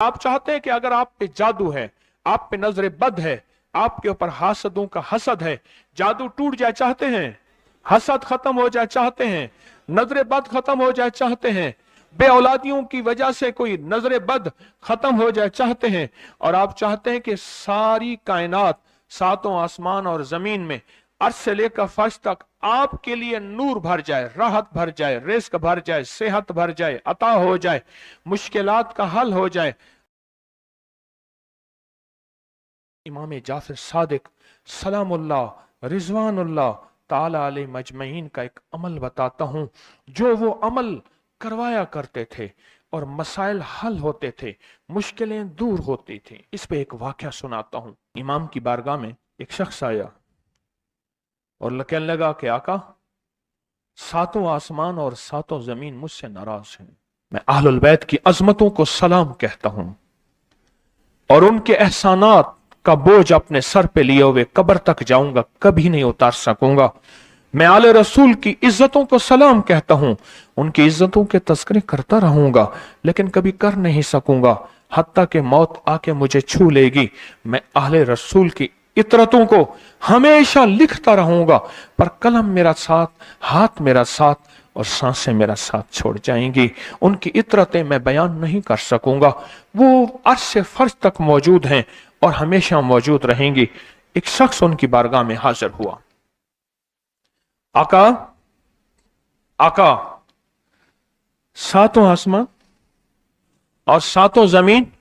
आप चाहते हैं कि अगर आप पे जादू है, आप पे नजर बद है, आपके ऊपर हासदों का हसद है, जादू टूट जाए चाहते हैं, हसद खत्म हो जाए चाहते हैं, नजर बद खत्म हो जाए चाहते हैं, बे औलादियों की वजह से कोई नजर बद खत्म हो जाए चाहते हैं, और आप चाहते हैं कि सारी कायनात, सातों आसमान और जमीन में अर्श से लेकर फर्श तक आपके लिए नूर भर जाए, राहत भर जाए, रिस्क भर जाए, सेहत भर जाए, अता हो जाए, मुश्किलात का हल हो जाए। इमाम जाफर सादिक सलामुल्लाह रिजवानुल्लाह ताला अलैहि मजमईन का एक अमल बताता हूं, जो वो अमल करवाया करते थे और मसाइल हल होते थे, मुश्किलें दूर होती थी। इस पे एक वाकया सुनाता हूं। इमाम की बारगाह में एक शख्स आया और कहने लगा कि आका, सातों आसमान और सातों जमीन मुझसे नाराज हैं। मैं अहलुल बैत की अजमतों को सलाम कहता हूं और उनके एहसानात का बोझ अपने सर पे लिए हुए कब्र तक जाऊंगा, कभी नहीं उतार सकूंगा। मैं आले रसूल की इज्जतों को सलाम कहता हूं, उनकी इज्जतों के तस्करे करता रहूंगा, लेकिन कभी कर नहीं सकूंगा, हत्ता के मौत आके मुझे छू लेगी। मैं आले रसूल की इतरतों को हमेशा लिखता रहूंगा, पर कलम मेरा साथ, हाथ मेरा साथ और सांसें मेरा साथ छोड़ जाएंगी। उनकी इतरतें मैं बयान नहीं कर सकूंगा। वो अर्श से फर्श तक मौजूद हैं और हमेशा मौजूद रहेंगी। एक शख्स उनकी बारगाह में हाजिर हुआ। आका, आका, सातों आसमान और सातों जमीन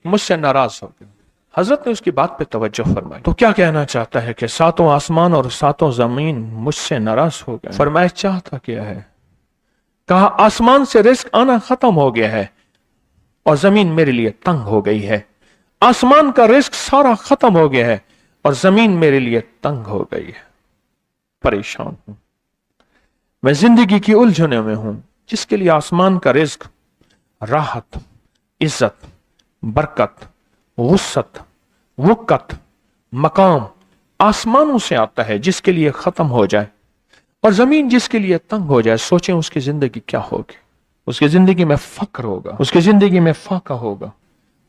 मुझसे नाराज हो गए। हजरत ने उसकी बात पे तवज्जो फरमाई। तो क्या कहना चाहता है कि सातों आसमान और सातों जमीन मुझसे नाराज हो गए? फरमाया चाहता क्या है? कहा आसमान से रिस्क आना खत्म हो गया है और जमीन मेरे लिए तंग हो गई है। आसमान का रिस्क सारा खत्म हो गया है और जमीन मेरे लिए तंग हो गई है। परेशान हूं मैं, जिंदगी की उलझनों में हूं। जिसके लिए आसमान का रिस्क, राहत, इज्जत, बरकत, वुसत, वुकत, मकाम आसमानों से आता है, जिसके लिए खत्म हो जाए और जमीन जिसके लिए तंग हो जाए, सोचें उसकी जिंदगी क्या होगी। उसकी जिंदगी में फक्र होगा, उसकी जिंदगी में फाका होगा,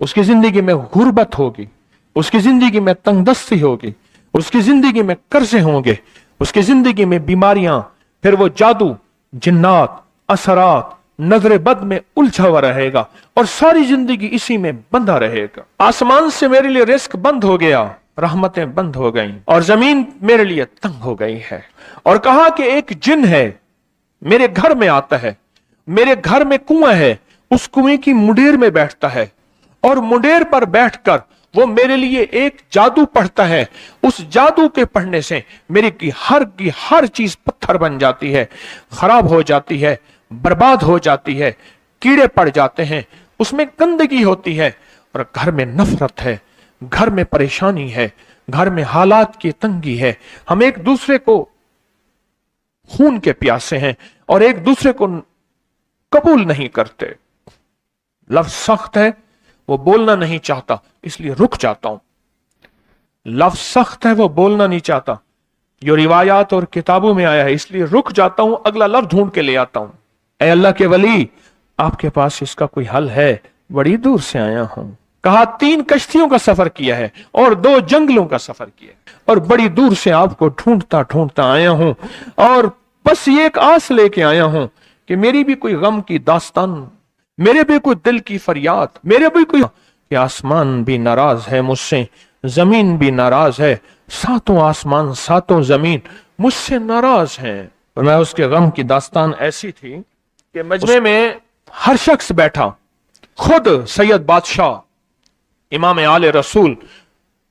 उसकी जिंदगी में गुर्बत होगी, उसकी जिंदगी में तंगदस्ती होगी, उसकी जिंदगी में कर्जे होंगे, उसकी जिंदगी में बीमारियां, फिर वो जादू, जिन्नात, असरात, नजर बद में उलझा हुआ रहेगा और सारी जिंदगी इसी में बंधा रहेगा। आसमान से मेरे लिए रिस्क बंद हो गया, रहमतें बंद हो गईं और जमीन मेरे लिए तंग हो गई है। और कहा कि एक जिन है मेरे घर में आता है, मेरे घर में कुआं है, उस कुएं की मुंडेर में बैठता है और मुंडेर पर बैठकर वो मेरे लिए एक जादू पढ़ता है। उस जादू के पढ़ने से मेरी की हर चीज पत्थर बन जाती है, खराब हो जाती है, बर्बाद हो जाती है, कीड़े पड़ जाते हैं, उसमें गंदगी होती है और घर में नफरत है, घर में परेशानी है, घर में हालात की तंगी है। हम एक दूसरे को खून के प्यासे हैं और एक दूसरे को कबूल नहीं करते। लफ्ज सख्त है, वो बोलना नहीं चाहता, इसलिए रुक जाता हूं। लफ्ज सख्त है, वो बोलना नहीं चाहता, जो रिवायात और किताबों में आया है, इसलिए रुक जाता हूं, अगला लफ्ज ढूंढ के ले आता हूं। ऐ अल्लाह के वली, आपके पास इसका कोई हल है? बड़ी दूर से आया हूं। कहा 3 कश्तियों का सफर किया है और 2 जंगलों का सफर किया है और बड़ी दूर से आपको ढूंढता ढूंढता आया हूं और बस ये एक आस लेके आया हूं कि मेरी भी कोई गम की दास्तान, मेरे भी कोई दिल की फरियाद, मेरे भी कोई, कि आसमान भी नाराज है मुझसे, जमीन भी नाराज है, सातों आसमान सातों जमीन मुझसे नाराज हैं। और मैं उसके गम की दास्तान ऐसी थी कि मजमे में हर शख्स बैठा, खुद सैयद बादशाह इमाम आले रसूल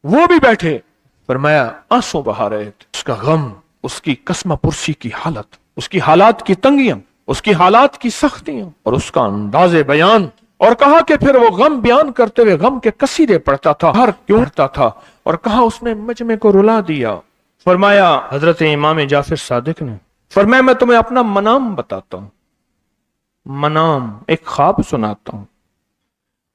वो भी बैठे, फरमाया आंसू बहा रहे थे। उसका गम, उसकी कसमा पुरसी की हालत, उसकी हालात की तंगियां, उसकी हालात की सख्तियां और उसका अंदाजे बयान। और कहा कि फिर वो गम बयान करते हुए गम के कसीदे पढ़ता था, हर क्यों पढ़ता था, और कहा उसने मजमे को रुला दिया। फरमाया हजरत इमाम जाफर सादिक ने, फरमाया मैं तुम्हें अपना मनाम बताता हूं, मनाम एक ख्वाब सुनाता हूं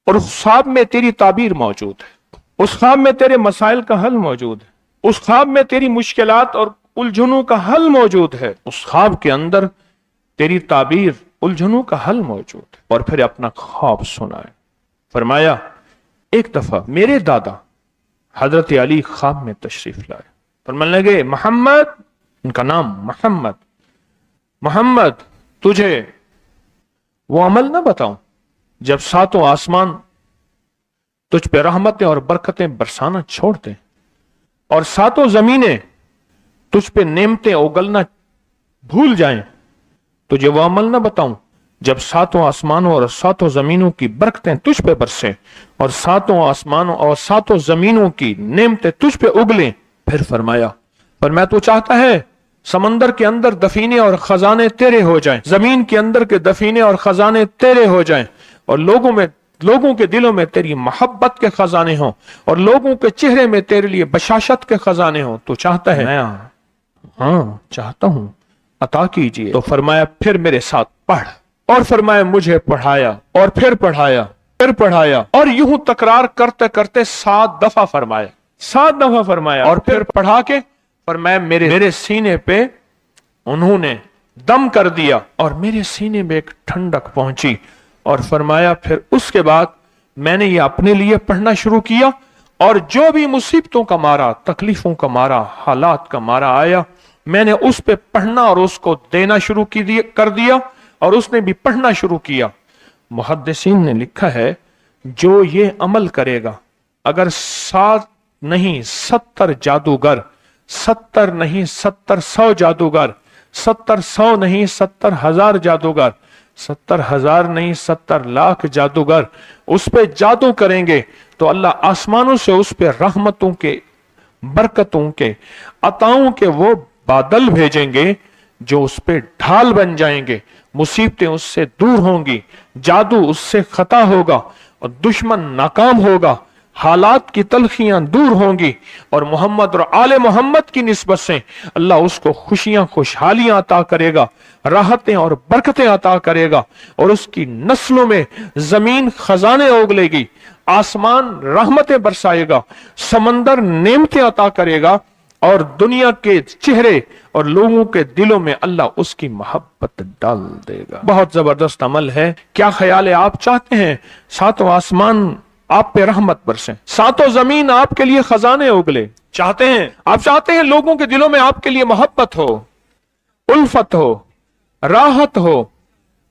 और उस ख्वाब में तेरी ताबीर मौजूद है, उस ख्वाब में तेरे मसाइल का हल मौजूद है, उस ख्वाब में तेरी मुश्किलात और उलझनों का हल मौजूद है, उस ख्वाब के अंदर तेरी ताबीर उलझनों का हल मौजूद है। और फिर अपना ख्वाब सुनाए। फरमाया एक दफा मेरे दादा हजरत अली ख्वाब में तशरीफ लाए, फरमाने लगे मोहम्मद, उनका नाम मोहम्मद, मोहम्मद तुझे वो अमल ना बताऊं जब सातों आसमान तुझ पे रहमतें और बरकतें बरसाना छोड़ दें और सातों जमीनें तुझ पे नेमतें उगलना भूल जाएं, तुझे वो अमल ना बताऊं जब सातों आसमानों और सातों जमीनों की बरकतें तुझ पे बरसें और सातों आसमानों और सातों जमीनों की नेमतें तुझ पे उगलें। फिर फरमाया, पर मैं तो चाहता है समंदर के अंदर दफीने और खजाने तेरे हो जाएं, जमीन के अंदर के दफीने और खजाने तेरे हो जाएं और लोगों के दिलों में तेरी मोहब्बत के खजाने हों और लोगों के चेहरे में तेरे लिए बशाशत के खजाने हों। तो चाहता है? मैं हाँ चाहता हूं, अता कीजिए। तो फरमाया फिर मेरे साथ पढ़, और फरमाया मुझे पढ़ाया और फिर पढ़ाया, फिर पढ़ाया और यूं तकरार करते करते 7 दफा फरमाया, 7 दफा फरमाया और फिर पढ़ा के फरमाया मेरे सीने पे उन्होंने दम कर दिया और मेरे सीने में एक ठंडक पहुंची। और फरमाया फिर उसके बाद मैंने ये अपने लिए पढ़ना शुरू किया और जो भी मुसीबतों का मारा, तकलीफों का मारा, हालात का मारा आया, मैंने उस पे पढ़ना और उसको देना शुरू कर दिया और उसने भी पढ़ना शुरू किया। मुहद्दिसीन ने लिखा है जो ये अमल करेगा, अगर 7 नहीं 70 जादूगर, 70 नहीं 70 जादूगर, 70 नहीं 70,000 जादूगर, 70,000 नहीं 70 लाख जादूगर उस पे जादू करेंगे तो अल्लाह आसमानों से उस पे रहमतों के, बरकतों के, अताओं के वो बादल भेजेंगे जो उस पे ढाल बन जाएंगे, मुसीबतें उससे दूर होंगी, जादू उससे खता होगा और दुश्मन नाकाम होगा, हालात की तलखियां दूर होंगी और मोहम्मद और आले मोहम्मद की निस्बत से अल्लाह उसको खुशियां, खुशहालियां अता करेगा, राहतें और बरकतें अता करेगा और उसकी नस्लों में जमीन खजाने उगलेगी, आसमान रहमतें बरसाएगा, समंदर नेमतें अता करेगा और दुनिया के चेहरे और लोगों के दिलों में अल्लाह उसकी मोहब्बत डाल देगा। बहुत जबरदस्त अमल है। क्या ख्याल है? आप चाहते हैं सातों आसमान आप पे रहमत बरसे, सातों जमीन आपके लिए खजाने उगले? चाहते हैं? आप चाहते हैं लोगों के दिलों में आपके लिए मोहब्बत हो, उल्फत हो, राहत हो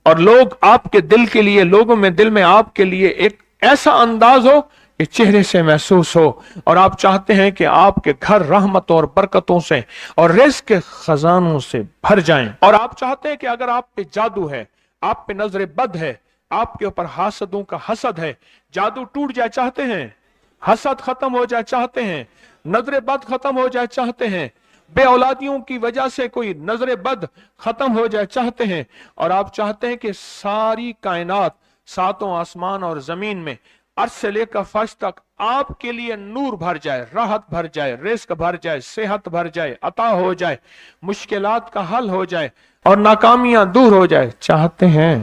और लोग आपके दिल के लिए, लोगों में दिल में आपके लिए एक ऐसा अंदाज हो कि चेहरे से महसूस हो और आप चाहते हैं कि आपके घर रहमतों और बरकतों से और रिज़्क़ के खजानों से भर जाएं और आप चाहते हैं कि अगर आप पे जादू है, आप पे नजर बद है, आपके ऊपर हासदों का हसद है, जादू टूट जाए चाहते हैं, हसद खत्म हो जाए चाहते हैं, नजर बद खत्म हो जाए चाहते हैं, बे औलादियों की वजह से कोई नजर बद खत्म हो जाए चाहते हैं और आप चाहते हैं कि सारी कायनात, सातों आसमान और जमीन में अर्श से लेकर फर्श तक आपके लिए नूर भर जाए, राहत भर जाए, रिज़्क़ भर जाए, सेहत भर जाए, अता हो जाए, मुश्किलात का हल हो जाए और नाकामियां दूर हो जाए। चाहते हैं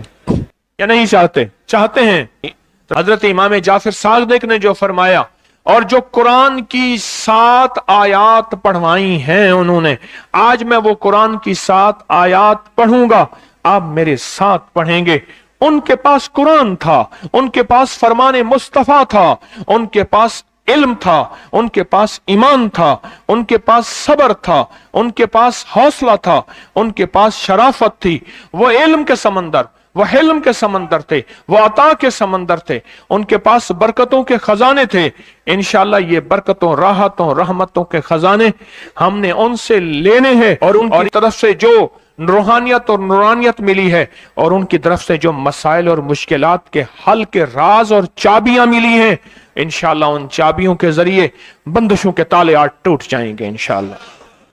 या नहीं चाहते? चाहते हैं। तो हजरत इमाम जाफर सादिक ने जो फरमाया और जो कुरान की 7 आयात पढ़वाई हैं उन्होंने, आज मैं वो कुरान की 7 आयात पढ़ूंगा, आप मेरे साथ पढ़ेंगे। उनके पास कुरान था, उनके पास फरमाने मुस्तफा था, उनके पास इल्म था, उनके पास ईमान था, उनके पास सब्र था, उनके पास हौसला था, उनके पास शराफत थी। वो इल्म के समंदर, वो हिल्म के समंदर थे, वो अता के समंदर थे, उनके पास बरकतों के खजाने थे। इंशाअल्लाह ये बरकतों, राहतों, रहमतों के खजाने हमने उनसे लेने हैं और उनकी तरफ से जो रूहानियत और नूरानियत मिली है और उनकी तरफ से जो मसाइल और मुश्किलात के हल के राज और चाबियां मिली हैं, इंशाअल्लाह उन चाबियों के जरिए बंदिशों के ताले आज टूट जाएंगे, इंशाअल्लाह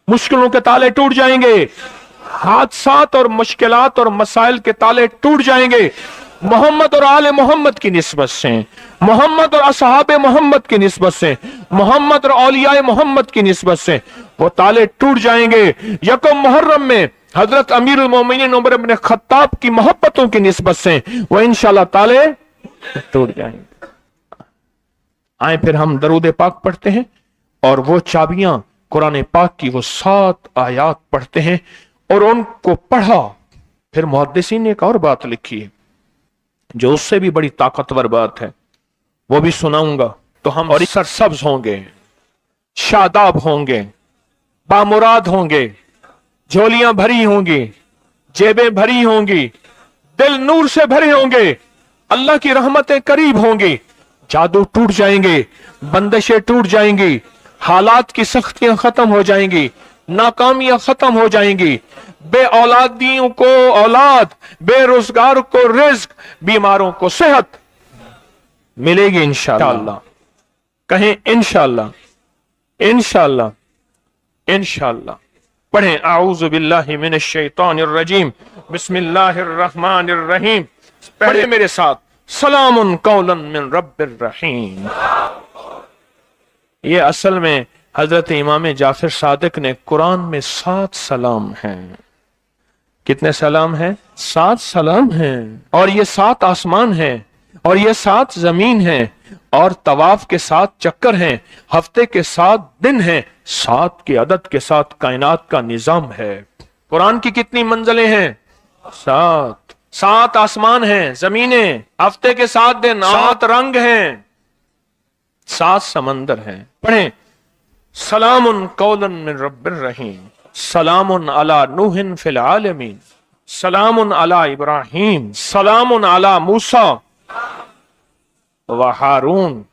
मुश्किलों के ताले टूट जाएंगे, हादसात और मुश्किलात और मसाइल के ताले टूट जाएंगे। मोहम्मद और आले मोहम्मद की निस्बत से, मोहम्मद और असहाबे मोहम्मद की निस्बत से, मोहम्मद और औलियाए मोहम्मद की निस्बत से वो ताले टूट जाएंगे। यकम मुहर्रम में हजरत अमीरुल मोमिनीन उमर इब्न खत्ताब की मोहब्बतों की निस्बत से वो इंशाअल्लाह ताले टूट जाएंगे। आए फिर हम दरूद पाक पढ़ते हैं और वो चाबियां कुरान पाक की वो 7 आयात पढ़ते हैं और उनको पढ़ा। फिर मुहद्दिसीन ने एक और बात लिखी है जो उससे भी बड़ी ताकतवर बात है। वो भी सुनाऊंगा। तो हम और सरसब्ज होंगे, शादाब होंगे, बामुराद होंगे, झोलियां भरी होंगी, जेबें भरी होंगी, दिल नूर से भरे होंगे, अल्लाह की रहमतें करीब होंगी, जादू टूट जाएंगे, बंदिशें टूट जाएंगी, हालात की सख्तियां खत्म हो जाएंगी, नाकामियां खत्म हो जाएंगी, बे औलादियों को औलाद, बेरोजगार को रिज्क, बीमारों को सेहत मिलेगी इंशाअल्लाह। कहें इंशाअल्लाह, इंशाअल्लाह, इंशाअल्लाह। पढ़ें आऊज़ु बिल्लाहि मिनश शैतानिर रजीम, बिस्मिल्लाहिर रहमानिर रहीम। पढ़े मेरे साथ, सलामुन कौलन मिन रब्बिर रहीम। ये असल में हजरत इमाम जाफर सादिक ने कुरान में 7 सलाम हैं। कितने सलाम हैं? 7 सलाम हैं। और ये 7 आसमान हैं, और ये 7 जमीन हैं, और तवाफ के 7 चक्कर हैं, हफ्ते के 7 दिन हैं, 7 के अदद के साथ कायनात का निजाम है। कुरान की कितनी मंजिलें हैं? 7। 7 आसमान हैं, जमीनें, हफ्ते के 7 दिन, 7 रंग हैं, 7 समंदर हैं। पढ़ें, सलामुन कौलन मिन रब्बिर रहीम, सलामुन अला नूहिन फिल आलमीन, सलामुन अला इब्राहीम, सलामुन अला मूसा व हारून,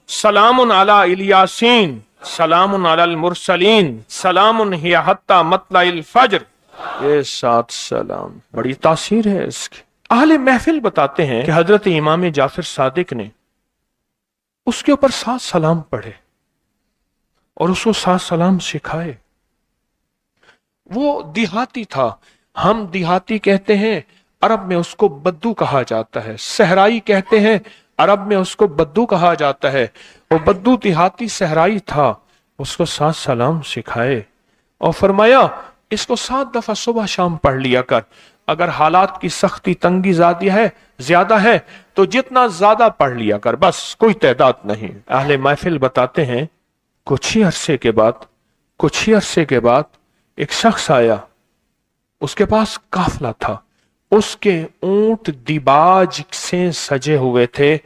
सलामुन अला इलियासीन, सलामुन अलल मुरसलीन, सलामुन हिया हत्ता मतलाइल फज्र। ये 7 सलाम, बड़ी तासीर है इसकी। अहले महफिल बताते हैं कि हजरत इमाम जाफर सादिक ने उसके ऊपर 7 सलाम पढ़े और उसको 7 सलाम सिखाए। वो देहाती था, हम देहाती कहते हैं, अरब में उसको बद्दू कहा जाता है। सहराई कहते हैं, अरब में उसको बद्दू कहा जाता है। वो बद्दू देहाती सहराई था, उसको 7 सलाम सिखाए और फरमाया इसको 7 दफा सुबह शाम पढ़ लिया कर। अगर हालात की सख्ती तंगी ज्यादा है तो जितना ज्यादा पढ़ लिया कर, बस, कोई तादाद नहीं। अहले महफिल बताते हैं कुछ ही अरसे के बाद एक शख्स आया, उसके पास काफला था, उसके ऊंट दिबाज से सजे हुए थे,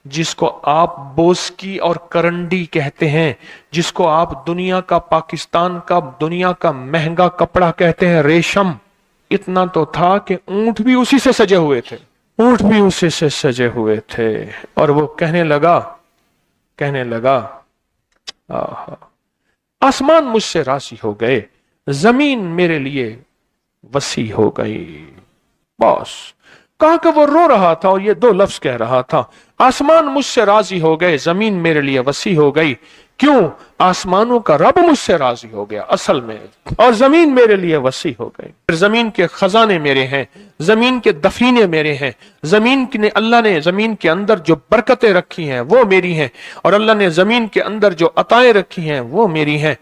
जिसको आप बोस्की और करंडी कहते हैं, जिसको आप दुनिया का, पाकिस्तान का दुनिया का महंगा कपड़ा कहते हैं, रेशम। इतना तो था कि ऊंट भी उसी से सजे हुए थे, ऊंट भी उसी से सजे हुए थे। और वो कहने लगा आहा, आसमान मुझसे राजी हो गए, जमीन मेरे लिए वसी हो गई। बस, कहा कि वो रो रहा था और ये 2 लफ्ज कह रहा था, आसमान मुझसे राजी हो गए, जमीन मेरे लिए वसी हो गई। क्यों? आसमानों का रब मुझसे राजी हो गया असल में, और जमीन मेरे लिए वसी हो गई। जमीन के खजाने मेरे हैं, जमीन के दफीने मेरे हैं, अल्लाह ने जमीन के अंदर जो बरकतें रखी हैं वो मेरी हैं, और अल्लाह ने जमीन के अंदर जो अताएं रखी हैं वो मेरी हैं।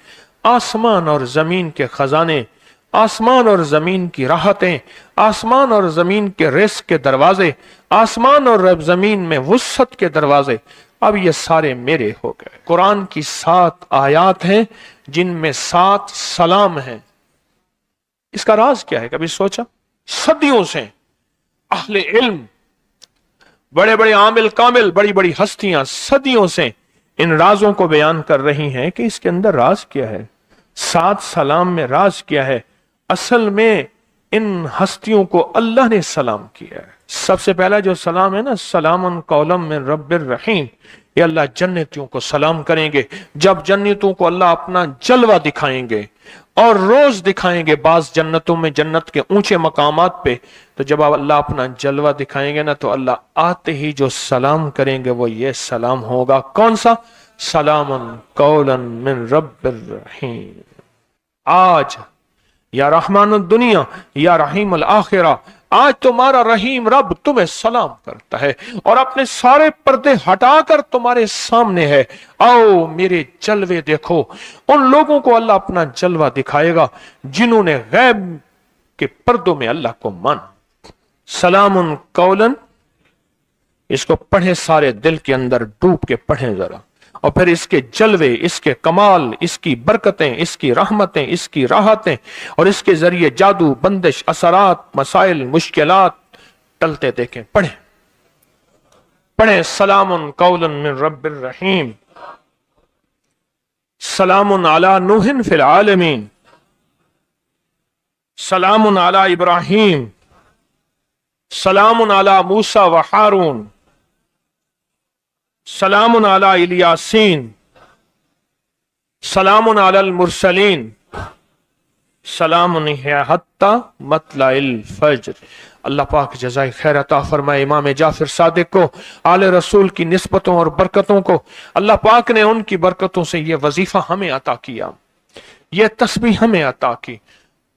आसमान और जमीन के खजाने, आसमान और जमीन की राहतें, आसमान और जमीन के रिस्क के दरवाजे, आसमान और जमीन में वुसअत के दरवाजे, अब ये सारे मेरे हो गए। कुरान की 7 आयात हैं जिनमें 7 सलाम हैं। इसका राज क्या है, कभी सोचा? सदियों से अहले इल्म, बड़े बड़े आमिल कामिल, बड़ी बड़ी हस्तियां सदियों से इन राजों को बयान कर रही हैं कि इसके अंदर राज क्या है, 7 सलाम में राज क्या है। असल में इन हस्तियों को अल्लाह ने सलाम किया है। सबसे पहला जो सलाम है ना, सलामुन कौलम मिन रब्बिर रहीम, ये अल्लाह जन्नतियों को सलाम करेंगे। जब जन्नतियों को अल्लाह अपना जलवा दिखाएंगे, और रोज दिखाएंगे, बाज जन्नतों में जन्नत के ऊंचे मकामात पे, तो जब अल्लाह अपना जलवा दिखाएंगे ना, तो अल्लाह आते ही जो सलाम करेंगे वो ये सलाम होगा। कौन सा? सलामुन कौलन मिन रब्बिर रहीम। आज या रहमान दुनिया या रहीम अल आखिरा, आज तुम्हारा रहीम रब तुम्हें सलाम करता है और अपने सारे पर्दे हटाकर तुम्हारे सामने है। आओ मेरे जलवे देखो। उन लोगों को अल्लाह अपना जलवा दिखाएगा जिन्होंने गैब के पर्दों में अल्लाह को माना। सलामुन कौलन, इसको पढ़े, सारे दिल के अंदर डूब के पढ़े जरा, और फिर इसके जलवे, इसके कमाल, इसकी बरकतें, इसकी रहमतें, इसकी राहतें, और इसके जरिए जादू, बंदिश, असरात, मसाइल, मुश्किलात टलते देखें। पढ़े پڑھیں سلام قول من رب الرحیم، سلام علی نوح فی العالمین، سلام علی ابراہیم، سلام علی موسیٰ و ہارون، سلام علی الیاسین، سلام علی المرسلین، سلام حتی مطلع الفجر۔ اللہ پاک جزائے خیر عطا فرمائے امام جعفر صادق کو، آل رسول کی نسبتوں اور برکتوں کو۔ اللہ پاک نے ان کی برکتوں سے یہ وظیفہ ہمیں عطا کیا، یہ تسبیح ہمیں عطا کی۔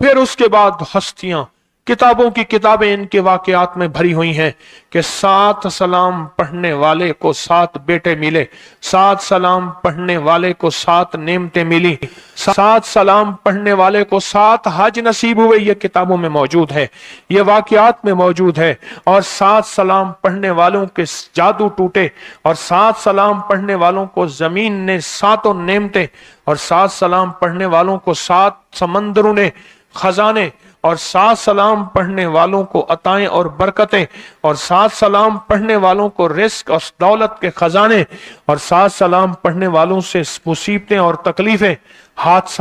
پھر اس کے بعد ہستیاں، کتابوں کی کتابیں ان کے واقعات میں بھری ہوئی ہیں کہ 7 سلام پڑھنے والے کو 7 بیٹے ملے، 7 سلام پڑھنے والے کو 7 نعمتیں ملی، 7 سلام پڑھنے والے کو 7 حج نصیب ہوئے۔ یہ کتابوں میں موجود ہے، یہ واقعات میں موجود ہے۔ اور 7 سلام پڑھنے والوں کے جادو ٹوٹے، اور 7 سلام پڑھنے والوں کو زمین نے 7 نعمتیں، اور 7 سلام پڑھنے والوں کو 7 سمندروں نے خزانے، اور 7 سلام پڑھنے والوں کو عطائیں اور برکتیں، اور 7 سلام پڑھنے والوں کو رزق اور دولت کے خزانے، اور 7 سلام پڑھنے والوں سے مصیبتیں اور تکلیفیں، حادثہ